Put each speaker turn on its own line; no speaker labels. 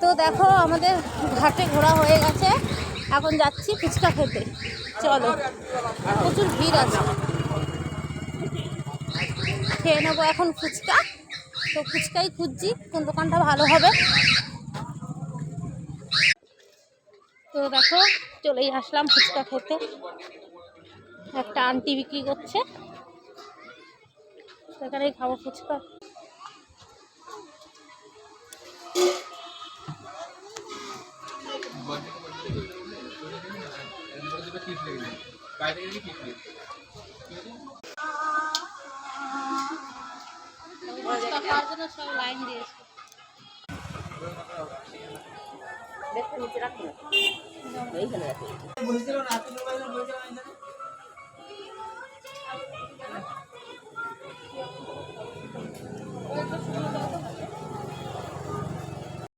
তো দেখো আমাদের ঘাটে ঘোরা হয়ে গেছে, এখন যাচ্ছি ফুচকা খেতে। চলো, প্রচুর ভিড় আছে, খেয়ে নেবো এখন ফুচকা। তো ফুচকাই খুঁজছি কোন দোকানটা ভালো হবে। তো দেখো চলেই আসলাম ফুচকা খেতে। একটা আন্টি বিক্রি করছে, সেখানেই খাবো ফুচকা। ফুচকা খাওয়ার জন্য সব লাইন দিয়েছে।